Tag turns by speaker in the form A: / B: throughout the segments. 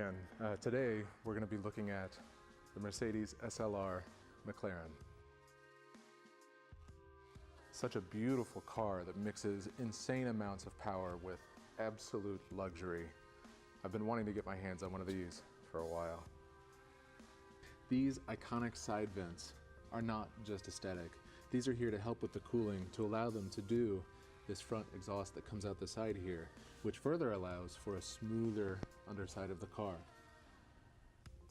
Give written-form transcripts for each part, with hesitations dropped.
A: again. Today we're going to be looking at the Mercedes SLR McLaren. Such a beautiful car that mixes insane amounts of power with absolute luxury. I've been wanting to get my hands on one of these for a while. These iconic side vents are not just aesthetic. These are here to help with the cooling, to allow them to do this front exhaust that comes out the side here, which further allows for a smoother underside of the car.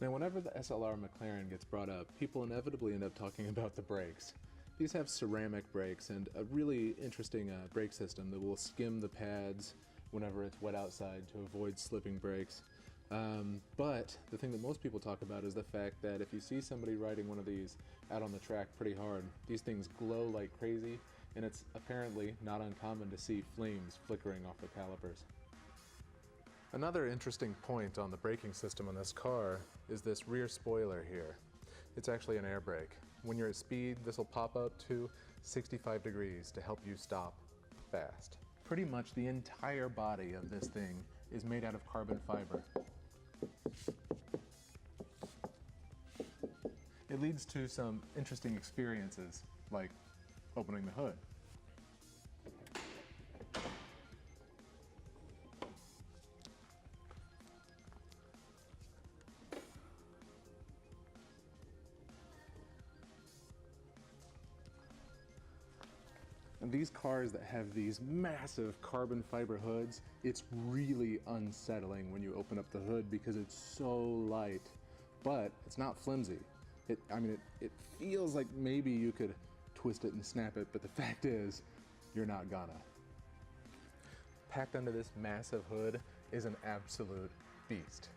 A: Now, whenever the SLR McLaren gets brought up, people inevitably end up talking about the brakes. These have ceramic brakes and a really interesting brake system that will skim the pads whenever it's wet outside to avoid slipping brakes. But the thing that most people talk about is the fact that if you see somebody riding one of these out on the track pretty hard, these things glow like crazy, and it's apparently not uncommon to see flames flickering off the calipers. Another interesting point on the braking system on this car is this rear spoiler here. It's actually an air brake. When you're at speed, this will pop up to 65 degrees to help you stop fast. Pretty much the entire body of this thing is made out of carbon fiber. It leads to some interesting experiences, like opening the hood. And these cars that have these massive carbon fiber hoods, it's really unsettling when you open up the hood because it's so light, but it's not flimsy. It feels like maybe you could twist it and snap it, but the fact is, you're not gonna. Packed under this massive hood is an absolute beast.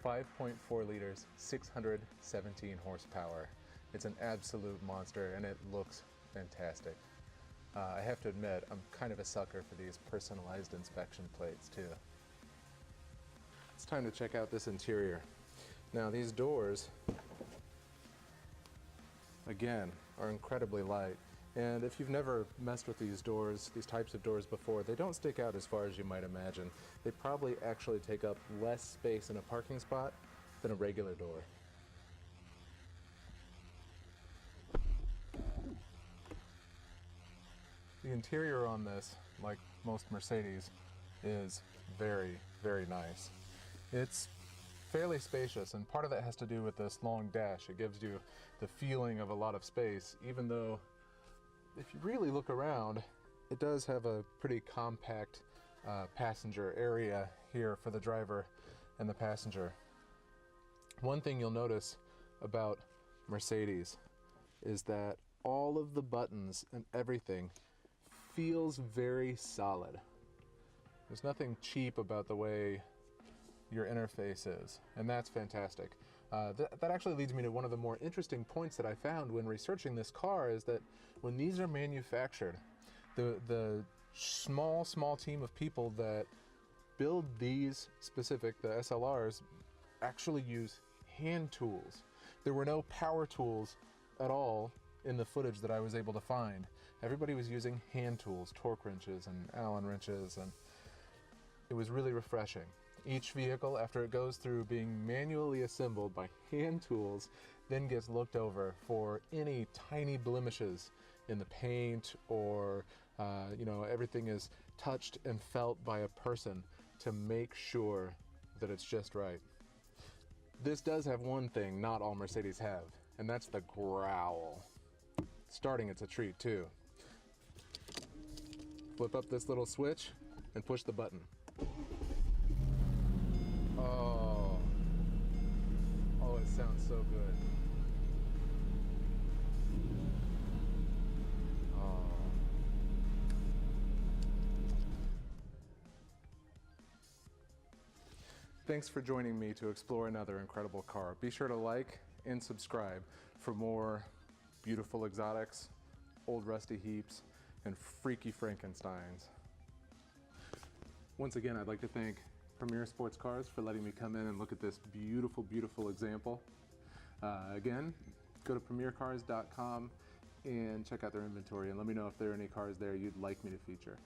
A: 5.4 liters, 617 horsepower. It's an absolute monster and it looks fantastic. I have to admit, I'm kind of a sucker for these personalized inspection plates too. It's time to check out this interior. Now these doors, again, are incredibly light. And if you've never messed with these doors, these types of doors before, they don't stick out as far as you might imagine. They probably actually take up less space in a parking spot than a regular door. The interior on this, like most Mercedes, is very, very nice. It's fairly spacious, and part of that has to do with this long dash. It gives you the feeling of a lot of space, even though if you really look around, it does have a pretty compact passenger area here for the driver and the passenger. One thing you'll notice about Mercedes is that all of the buttons and everything feels very solid. There's nothing cheap about the way your interface is, and that's fantastic. That actually leads me to one of the more interesting points that I found when researching this car, is that when these are manufactured, the small team of people that build these specific, the SLRs, actually use hand tools. There were no power tools at all in the footage that I was able to find. Everybody was using hand tools, torque wrenches and Allen wrenches, and it was really refreshing. Each vehicle, after it goes through being manually assembled by hand tools, then gets looked over for any tiny blemishes in the paint, or everything is touched and felt by a person to make sure that it's just right. This does have one thing not all Mercedes have, and that's the growl. Starting, it's a treat too. Flip up this little switch and push the button. Oh, it sounds so good. Oh. Thanks for joining me to explore another incredible car. Be sure to like and subscribe for more beautiful exotics, old rusty heaps, and freaky Frankensteins. Once again, I'd like to thank Premier Sports Cars for letting me come in and look at this beautiful, beautiful example. Again, go to premiercars.com and check out their inventory and let me know if there are any cars there you'd like me to feature.